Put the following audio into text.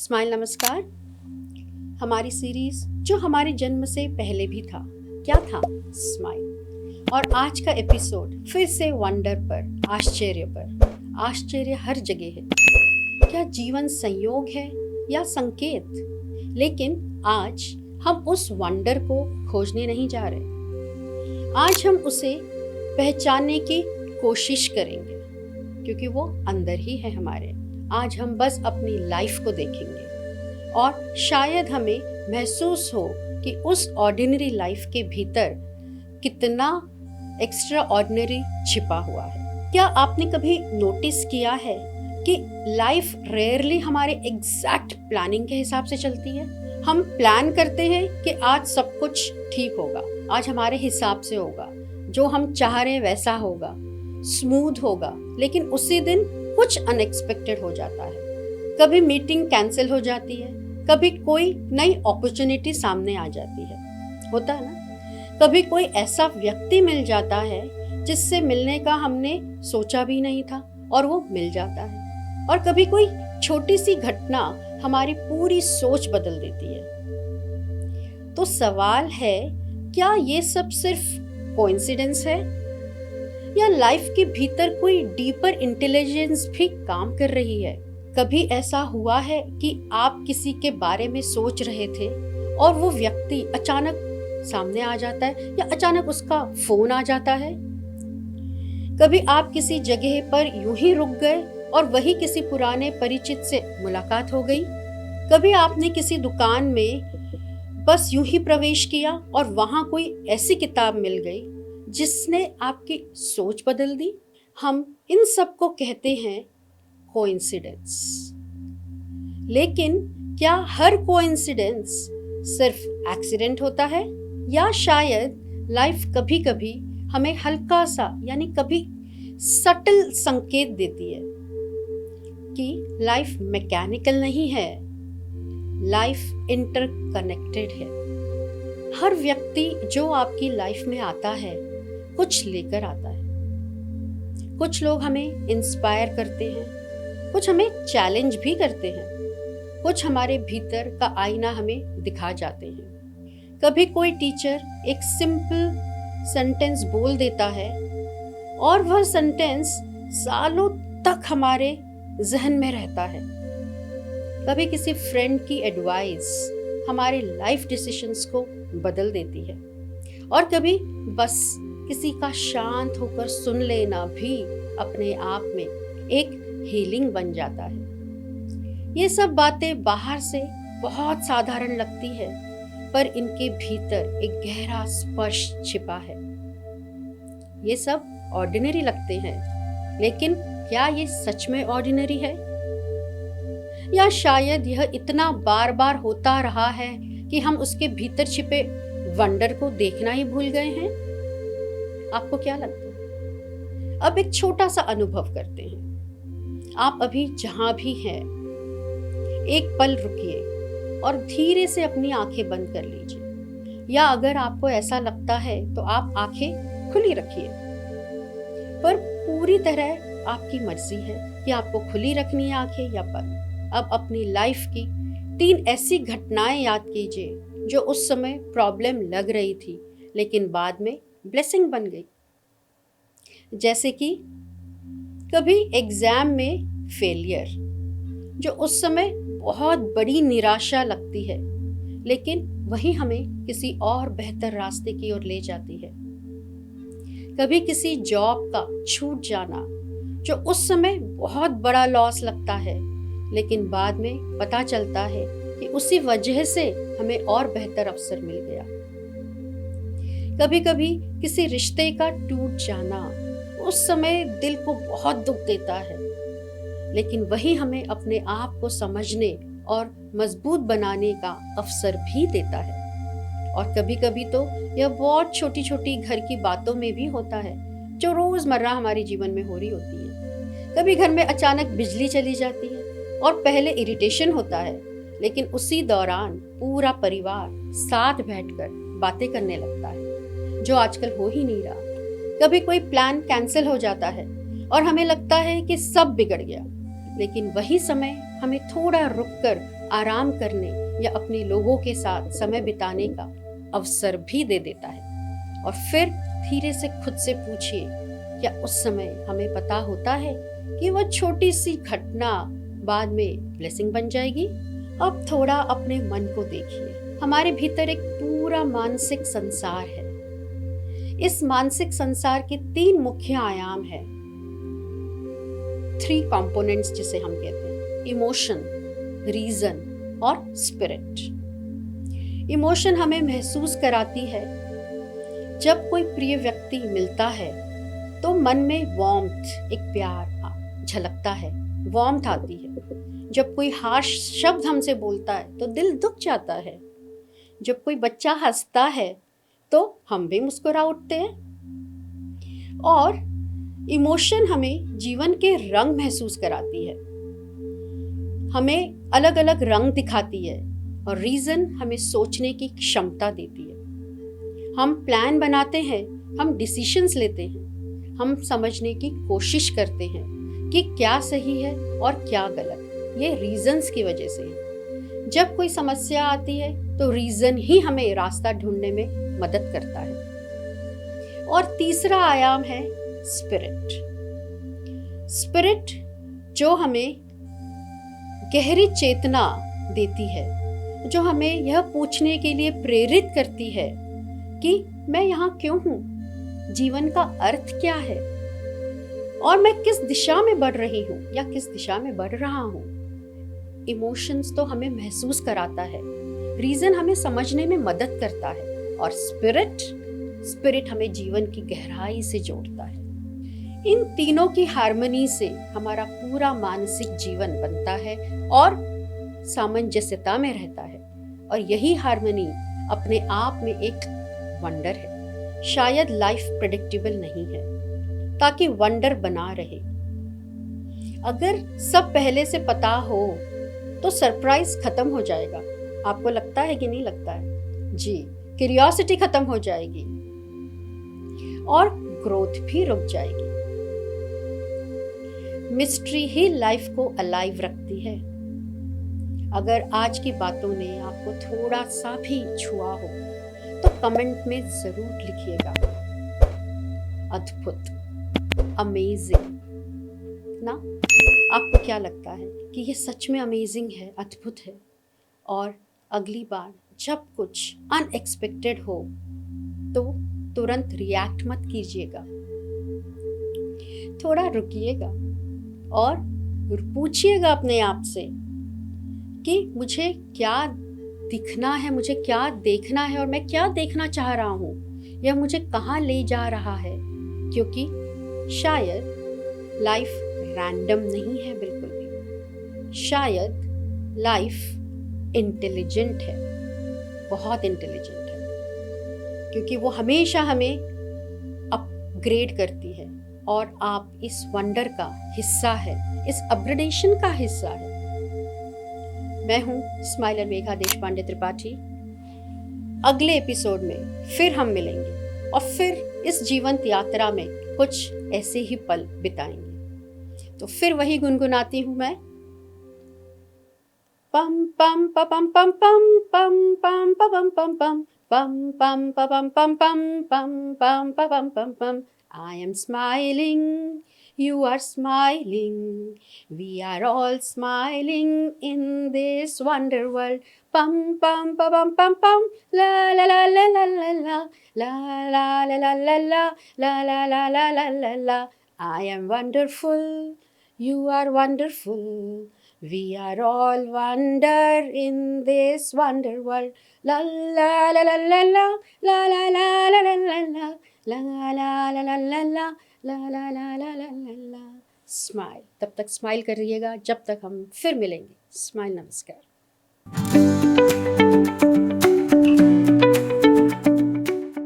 Smile नमस्कार। हमारी series जो हमारे जन्म से पहले भी था, क्या था? स्माइल। और आज का एपिसोड फिर से वंडर पर, आश्चर्य पर। आश्चर्य हर जगह है। क्या जीवन संयोग है या संकेत? लेकिन आज हम उस वंडर को खोजने नहीं जा रहे। आज हम उसे पहचानने की कोशिश करेंगे, क्योंकि वो अंदर ही है हमारे। आज हम बस अपनी लाइफ को देखेंगे और शायद हमें महसूस हो कि उस ऑर्डिनरी लाइफ के भीतर कितना एक्स्ट्रा ऑर्डिनरी छिपा हुआ है। क्या आपने कभी नोटिस किया है कि लाइफ रेयरली हमारे एग्जैक्ट प्लानिंग के हिसाब से चलती है? हम प्लान करते हैं कि आज सब कुछ ठीक होगा, आज हमारे हिसाब से होगा, जो हम चाह रहे हैं वैसा होगा, स्मूथ होगा, लेकिन उसी दिन कुछ अनएक्सपेक्टेड हो जाता है। कभी मीटिंग कैंसिल हो जाती है, कभी कोई नई अपॉर्चुनिटी सामने आ जाती है, होता है ना? कभी कोई ऐसा व्यक्ति मिल जाता है जिससे मिलने का हमने सोचा भी नहीं था और वो मिल जाता है। और कभी कोई छोटी सी घटना हमारी पूरी सोच बदल देती है। तो सवाल है, क्या ये सब सिर्फ कोइंसिडेंस है या लाइफ के भीतर कोई डीपर इंटेलिजेंस भी काम कर रही है? कभी ऐसा हुआ है कि आप किसी के बारे में सोच रहे थे और वो व्यक्ति अचानक सामने आ जाता है या अचानक उसका फोन आ जाता है? कभी आप किसी जगह पर यूं ही रुक गए और वही किसी पुराने परिचित से मुलाकात हो गई? कभी आपने किसी दुकान में बस यूं ही प्रवेश किया और वहां कोई ऐसी किताब मिल गई जिसने आपकी सोच बदल दी? हम इन सब को कहते हैं कोइंसिडेंस। लेकिन क्या हर कोइंसिडेंस सिर्फ एक्सीडेंट होता है, या शायद लाइफ कभी कभी हमें हल्का सा यानी कभी सटल संकेत देती है कि लाइफ मैकेनिकल नहीं है, लाइफ इंटरकनेक्टेड है। हर व्यक्ति जो आपकी लाइफ में आता है कुछ लेकर आता है। कुछ लोग हमें इंस्पायर करते हैं, कुछ हमें चैलेंज भी करते हैं, कुछ हमारे भीतर का आईना हमें दिखा जाते हैं। कभी कोई टीचर एक सिंपल सेंटेंस बोल देता है और वह सेंटेंस सालों तक हमारे जहन में रहता है। कभी किसी फ्रेंड की एडवाइस हमारे लाइफ डिसीजंस को बदल देती है, और कभी बस किसी का शांत होकर सुन लेना भी अपने आप में एक हीलिंग बन जाता है। ये सब बातें बाहर से बहुत साधारण लगती है, पर इनके भीतर एक गहरा स्पर्श छिपा है। ये सब ऑर्डिनरी लगते हैं, लेकिन क्या ये सच में ऑर्डिनरी है? या शायद यह इतना बार बार होता रहा है कि हम उसके भीतर छिपे वंडर को देखना ही भूल गए हैं? आपको क्या लगता है? अब एक छोटा सा अनुभव करते हैं। आप अभी जहां भी हैं, एक पल रुकिए और धीरे से अपनी आंखें बंद कर लीजिए, या अगर आपको ऐसा लगता है तो आप आंखें खुली रखिए। पर पूरी तरह आपकी मर्जी है कि आपको खुली रखनी है आंखें या बंद। अब अपनी लाइफ की 3 ऐसी घटनाएं याद कीजिए जो उस समय प्रॉब्लम लग रही थी, लेकिन बाद में ब्लेसिंग बन गई। जैसे कि कभी एग्जाम में फेलियर, जो उस समय बहुत बड़ी निराशा लगती है, लेकिन वही हमें किसी और बेहतर रास्ते की ओर ले जाती है। कभी किसी जॉब का छूट जाना, जो उस समय बहुत बड़ा लॉस लगता है, लेकिन बाद में पता चलता है कि उसी वजह से हमें और बेहतर अवसर मिल गया। कभी कभी किसी रिश्ते का टूट जाना, उस समय दिल को बहुत दुख देता है, लेकिन वही हमें अपने आप को समझने और मजबूत बनाने का अवसर भी देता है। और कभी कभी तो यह बहुत छोटी छोटी घर की बातों में भी होता है, जो रोजमर्रा हमारे जीवन में हो रही होती है। कभी घर में अचानक बिजली चली जाती है और पहले इरिटेशन होता है, लेकिन उसी दौरान पूरा परिवार साथ बैठकर बातें करने लगता है, जो आजकल हो ही नहीं रहा। कभी कोई प्लान कैंसिल हो जाता है और हमें लगता है कि सब बिगड़ गया, लेकिन वही समय हमें थोड़ा रुककर आराम करने या अपने लोगों के साथ समय बिताने का अवसर भी दे देता है। और फिर धीरे से खुद से पूछिए, क्या उस समय हमें पता होता है कि वह छोटी सी घटना बाद में ब्लेसिंग बन जाएगी? अब थोड़ा अपने मन को देखिए। हमारे भीतर एक पूरा मानसिक संसार है। इस मानसिक संसार के 3 मुख्य आयाम हैं। 3 कंपोनेंट्स जिसे हम कहते हैं, इमोशन, रीजन और स्पिरिट। इमोशन हमें महसूस कराती है। जब कोई प्रिय व्यक्ति मिलता है तो मन में वार्मथ, एक प्यार झलकता है, वार्मथ आती है। जब कोई हार्श शब्द हमसे बोलता है तो दिल दुख जाता है। जब कोई बच्चा हंसता है तो हम भी मुस्कुरा उठते हैं। और इमोशन हमें जीवन के रंग महसूस कराती है, हमें अलग अलग रंग दिखाती है। और रीजन हमें सोचने की क्षमता देती है। हम प्लान बनाते हैं, हम डिसीजंस लेते हैं, हम समझने की कोशिश करते हैं कि क्या सही है और क्या गलत। ये रीजंस की वजह से है। जब कोई समस्या आती है तो रीजन ही हमें रास्ता ढूंढने में मदद करता है। और तीसरा आयाम है स्पिरिट। स्पिरिट जो हमें गहरी चेतना देती है, जो हमें यह पूछने के लिए प्रेरित करती है कि मैं यहाँ क्यों हूँ, जीवन का अर्थ क्या है और मैं किस दिशा में बढ़ रही हूँ या किस दिशा में बढ़ रहा हूँ। इमोशंस तो हमें महसूस कराता है, रीजन हमें समझने में मदद करता है और स्पिरिट हमें जीवन की गहराई से जोड़ता है। इन तीनों की हार्मनी से हमारा पूरा मानसिक जीवन बनता है और सामंजस्यता में रहता है। और यही हार्मनी अपने आप में एक वंडर है। शायद लाइफ प्रेडिक्टेबल नहीं है, ताकि वंडर बना रहे। अगर सब पहले से पता हो तो सरप्राइज खत्म हो जाएगा। आपको लगता है कि नहीं लगता है? जी, क्यूरियोसिटी खत्म हो जाएगी और ग्रोथ भी रुक जाएगी। मिस्ट्री ही लाइफ को अलाइव रखती है। अगर आज की बातों ने आपको थोड़ा सा भी छुआ हो तो कमेंट में जरूर लिखिएगा, अद्भुत, अमेजिंग ना। आपको क्या लगता है कि ये सच में अमेजिंग है, अद्भुत है? और अगली बार जब कुछ अनएक्सपेक्टेड हो तो तुरंत रिएक्ट मत कीजिएगा, थोड़ा रुकिएगा और पूछिएगा अपने आप से कि मुझे क्या दिखना है, मुझे क्या देखना है और मैं क्या देखना चाह रहा हूँ, यह मुझे कहाँ ले जा रहा है। क्योंकि शायद लाइफ रैंडम नहीं है बिल्कुल भी। शायद लाइफ इंटेलिजेंट है, बहुत इंटेलिजेंट है, क्योंकि वो हमेशा हमें अपग्रेड करती है और आप इस वंडर का हिस्सा है, इस अपग्रेडेशन का हिस्सा है। मैं हूँ स्माइलर मेघा देशपांडे त्रिपाठी। अगले एपिसोड में फिर हम मिलेंगे और फिर इस जीवंत यात्रा में कुछ ऐसे ही पल बिताएंगे। तो फिर वही गुनगुनाती हूँ मैं, पम पम पम पम पम पम पम पम पम पम पम पम पम पम पम पम पम पम पम। I am smiling, you are smiling, we are all smiling in this wonder world. Pum pum pum pum pum, la la la la la la la, la la la la la la, la la la la la la la. I am wonderful, you are wonderful, we are all wonder in this wonder world. La la la la la la, la la la la la la la. La la la la la la la la la la la la la। Smile, तब तक smile करिएगा जब तक हम फिर मिलेंगे। Smile, नमस्कार।